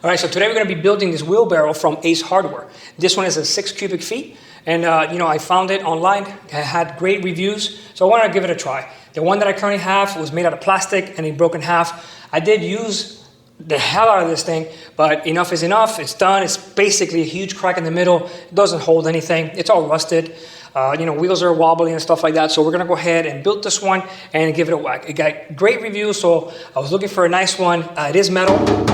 All right, so today we're going to be building this wheelbarrow from Ace Hardware. This one is a 6 cubic feet, and I found it online. It had great reviews, so I wanted to give it a try. The one that I currently have was made out of plastic and it broke in half. I did use the hell out of this thing, but enough is enough. It's done. It's basically a huge crack in the middle. It doesn't hold anything. It's all rusted. Wheels are wobbly and stuff like that. So we're gonna go ahead and build this one and give it a whack. It got great reviews, so I was looking for a nice one. It is metal.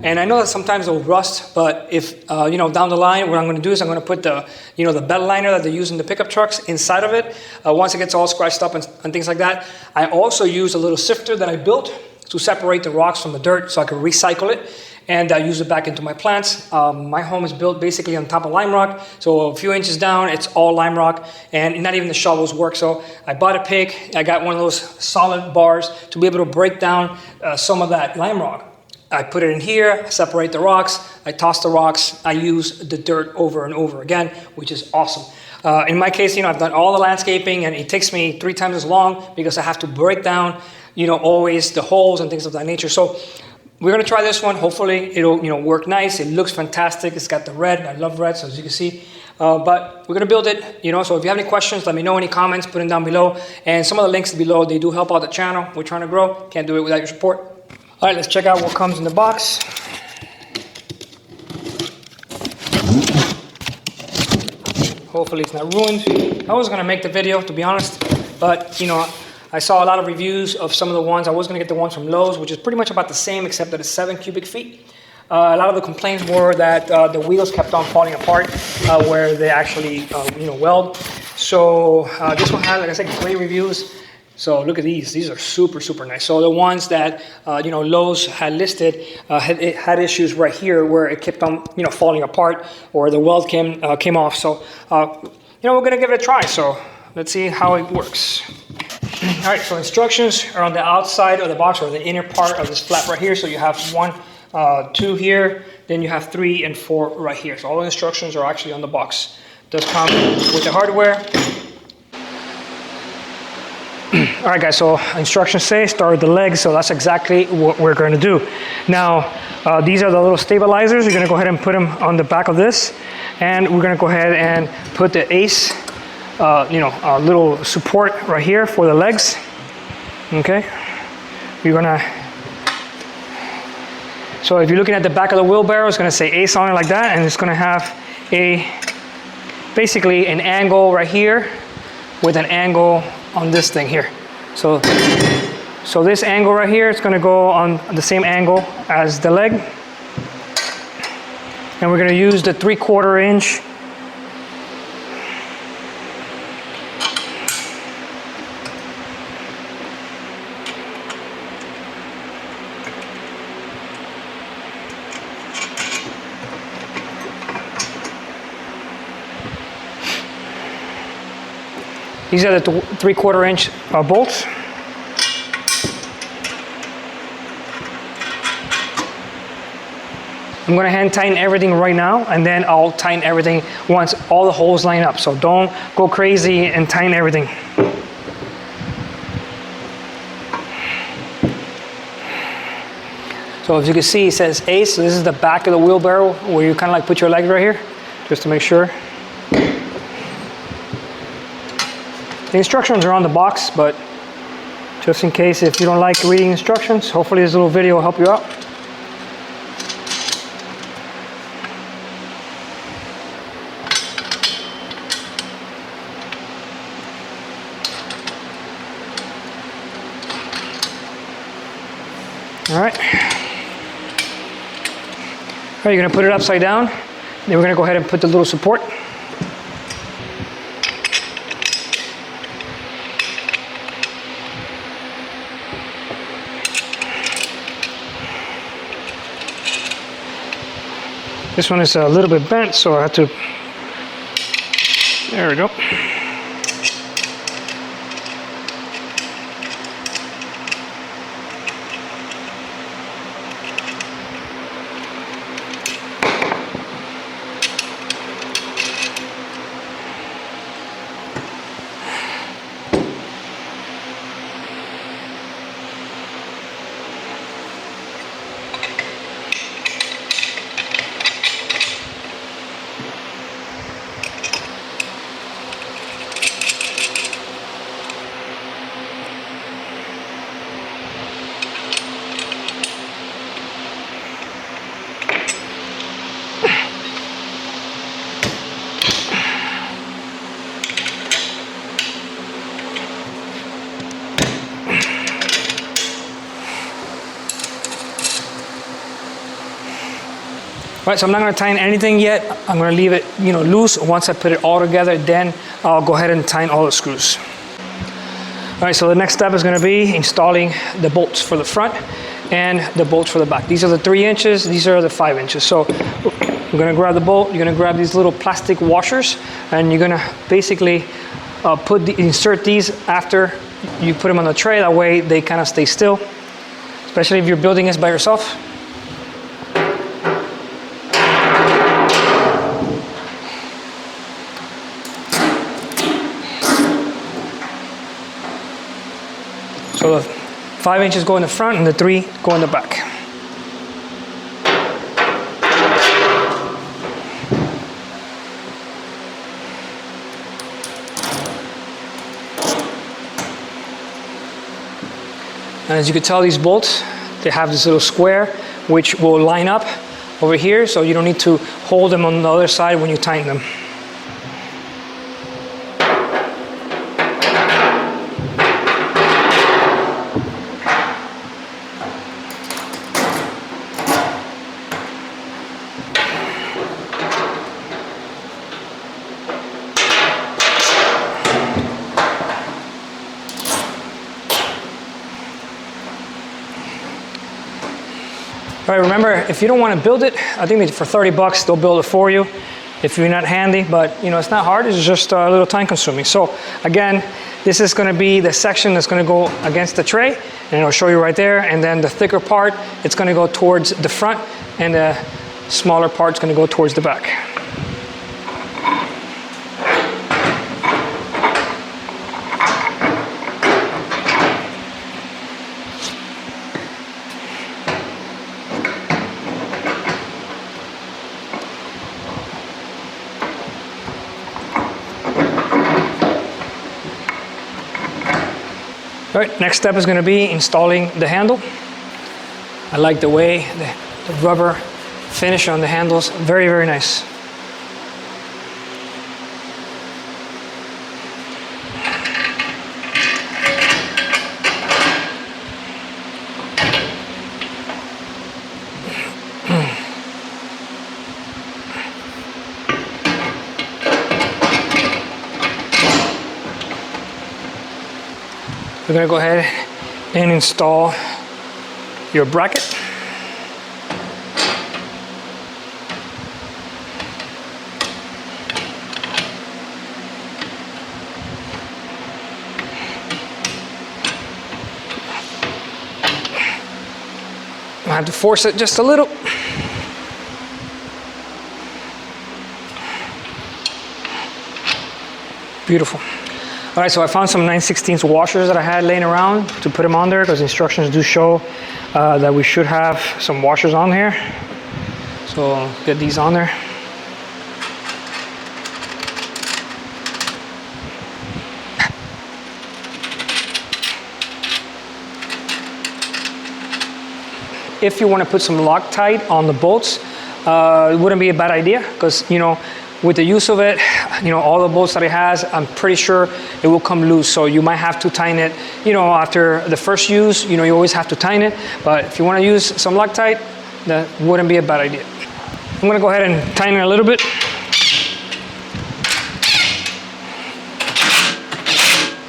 And I know that sometimes it'll rust, but if, down the line, what I'm gonna do is I'm gonna put the bed liner that they use in the pickup trucks inside of it. Once it gets all scratched up and things like that. I also use a little sifter that I built to separate the rocks from the dirt so I can recycle it and use it back into my plants. My home is built basically on top of lime rock, so a few inches down, it's all lime rock, and not even the shovels work. So I bought a pick, I got one of those solid bars to be able to break down some of that lime rock. I put it in here, I separate the rocks, I toss the rocks, I use the dirt over and over again, which is awesome. In my case, I've done all the landscaping and it takes me 3 times as long because I have to break down, always the holes and things of that nature. So we're gonna try this one. Hopefully it'll, work nice. It looks fantastic. It's got the red. I love red, so as you can see. But we're gonna build it, so if you have any questions, let me know, any comments, put them down below. And some of the links below, they do help out the channel. We're trying to grow. Can't do it without your support. All right, let's check out what comes in the box. Hopefully it's not ruined. I was gonna make the video, to be honest, but I saw a lot of reviews of some of the ones. I was gonna get the ones from Lowe's, which is pretty much about the same, except that it's 7 cubic feet. A lot of the complaints were that the wheels kept on falling apart where they actually, weld. So this one had, like I said, great reviews. So look at these. These are super, super nice. So the ones that, Lowe's had listed had issues right here where it kept on, falling apart or the weld came off. So, we're going to give it a try. So let's see how it works. All right, so instructions are on the outside of the box or the inner part of this flap right here. So you have 1, 2 here, then you have 3 and 4 right here. So all the instructions are actually on the box. It does come with the hardware. All right, guys, so instructions say start with the legs, so that's exactly what we're going to do. Now, these are the little stabilizers. You're going to go ahead and put them on the back of this, and we're going to go ahead and put the Ace, a little support right here for the legs. Okay, you're going to. So if you're looking at the back of the wheelbarrow, it's going to say Ace on it like that, and it's going to have basically an angle right here with an angle on this thing here. So this angle right here is going to go on the same angle as the leg. And we're going to use the 3/4 inch. These are the 3/4 inch bolts. I'm going to hand tighten everything right now, and then I'll tighten everything once all the holes line up. So don't go crazy and tighten everything. So as you can see, it says Ace. So this is the back of the wheelbarrow where you kind of like put your legs right here, just to make sure. The instructions are on the box, but just in case if you don't like reading instructions, hopefully this little video will help you out. All right. All right, you're gonna put it upside down. Then we're gonna go ahead and put the little support. This one is a little bit bent, so I have to, there we go. Right, so I'm not going to tighten anything yet. I'm going to leave it, loose. Once I put it all together, then I'll go ahead and tighten all the screws. All right, so the next step is going to be installing the bolts for the front and the bolts for the back. These are the 3 inches, these are the 5 inches. So you're going to grab the bolt, you're going to grab these little plastic washers, and you're going to basically insert these after you put them on the tray. That way they kind of stay still, especially if you're building this by yourself. So the 5 inches go in the front and the 3 go in the back. And as you can tell, these bolts, they have this little square which will line up over here, so you don't need to hold them on the other side when you tighten them. All right, remember, if you don't want to build it, I think that for 30 bucks, they'll build it for you if you're not handy, but it's not hard, it's just a little time consuming. So again, this is going to be the section that's going to go against the tray, and I'll show you right there, and then the thicker part, it's going to go towards the front, and the smaller part's going to go towards the back. All right, next step is going to be installing the handle. I like the way the rubber finish on the handles, very, very nice. We're going to go ahead and install your bracket. I have to force it just a little. Beautiful. All right, so I found some 9/16 washers that I had laying around to put them on there, because instructions do show that we should have some washers on here. So I'll get these on there. If you want to put some Loctite on the bolts, it wouldn't be a bad idea, because with the use of it, all the bolts that it has, I'm pretty sure it will come loose. So you might have to tighten it, after the first use, you always have to tighten it. But if you want to use some Loctite, that wouldn't be a bad idea. I'm going to go ahead and tighten it a little bit.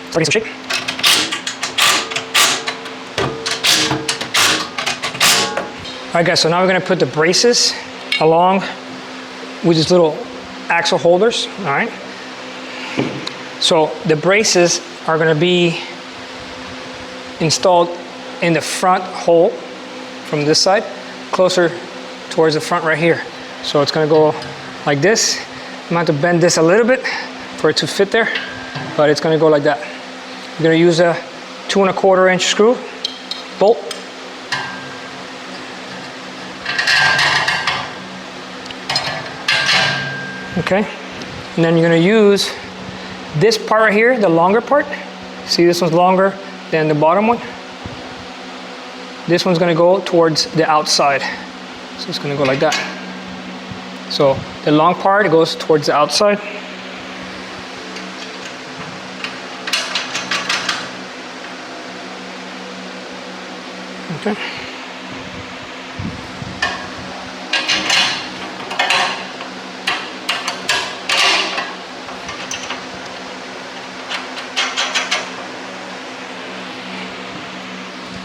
Starting some shape. All right, guys, so now we're going to put the braces along with these little axle holders. All right, so the braces are going to be installed in the front hole from this side, closer towards the front right here. So it's going to go like this. I'm going to have to bend this a little bit for it to fit there, but it's going to go like that. You're going to use a 2 1/4 inch screw bolt. Okay, and then you're going to use this part right here, the longer part. See, this one's longer than the bottom one. This one's going to go towards the outside, so it's going to go like that. So the long part goes towards the outside. Okay.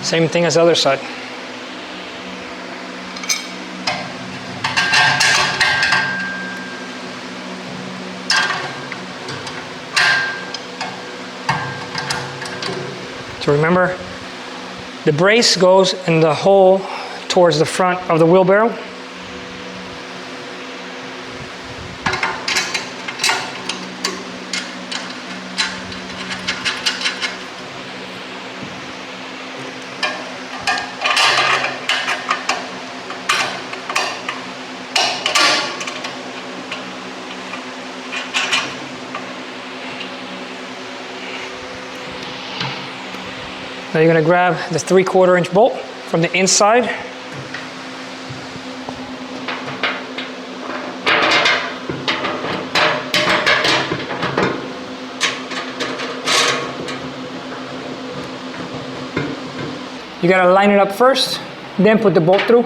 Same thing as the other side. So remember, the brace goes in the hole towards the front of the wheelbarrow. Now you're going to grab the 3/4 inch bolt from the inside. You got to line it up first, then put the bolt through.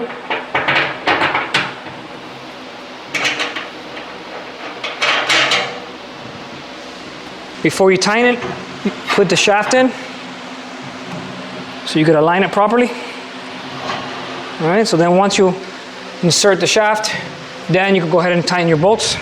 Before you tighten it, put the shaft in. So you got to line it properly. All right, so then once you insert the shaft, then you can go ahead and tighten your bolts.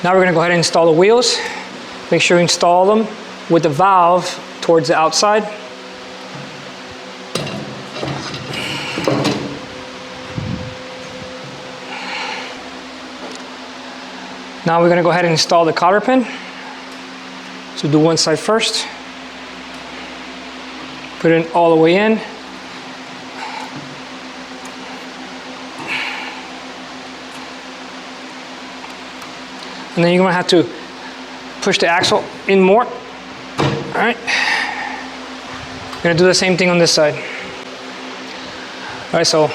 Now we're going to go ahead and install the wheels. Make sure you install them with the valve towards the outside. Now we're going to go ahead and install the cotter pin. So do one side first. Put it all the way in. And then you're going to have to push the axle in more. All right. I'm going to do the same thing on this side. All right, so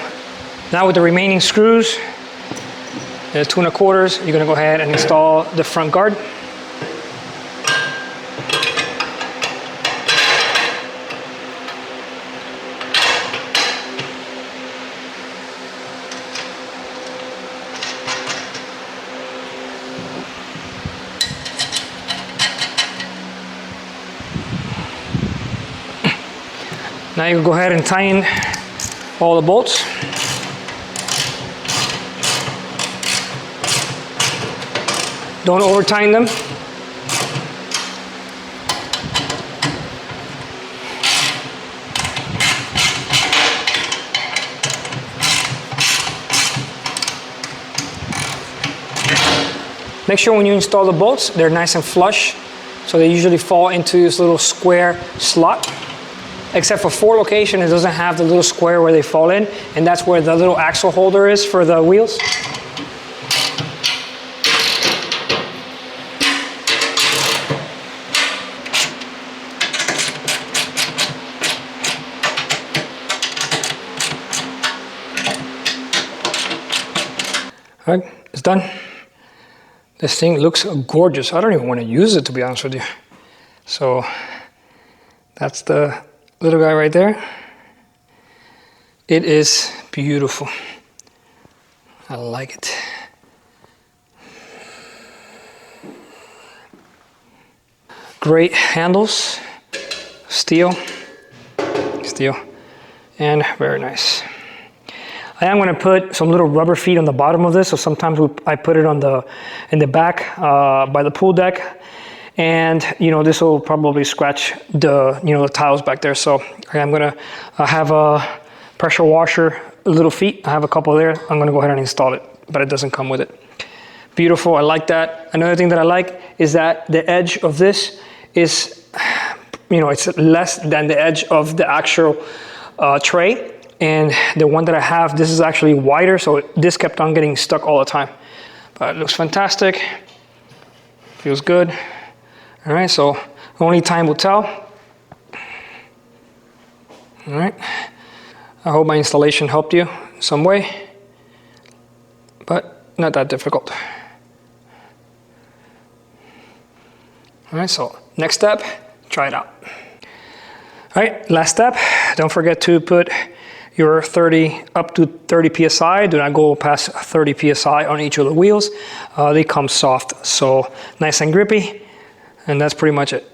now with the remaining screws, the 2 1/4, you're going to go ahead and install the front guard. Now you can go ahead and tighten all the bolts. Don't over tighten them. Make sure when you install the bolts, they're nice and flush. So they usually fall into this little square slot. Except for 4 location, it doesn't have the little square where they fall in, and that's where the little axle holder is for the wheels. All right, it's done. This thing looks gorgeous. I don't even want to use it, to be honest with you. So that's the little guy right there. It is beautiful. I like it. Great handles, steel, and very nice. I am going to put some little rubber feet on the bottom of this, so sometimes I put it on in the back by the pool deck. And this will probably scratch the tiles back there. So I'm gonna have a pressure washer little feet. I have a couple there. I'm gonna go ahead and install it, but it doesn't come with it. Beautiful, I like that. Another thing that I like is that the edge of this is, it's less than the edge of the actual tray. And the one that I have, this is actually wider, so this kept on getting stuck all the time. But it looks fantastic, feels good. All right, so only time will tell. All right, I hope my installation helped you in some way, but not that difficult. All right, so next step, try it out. All right, last step. Don't forget to put your 30 up to 30 psi. Do not go past 30 psi on each of the wheels. They come soft, so nice and grippy, and that's pretty much it.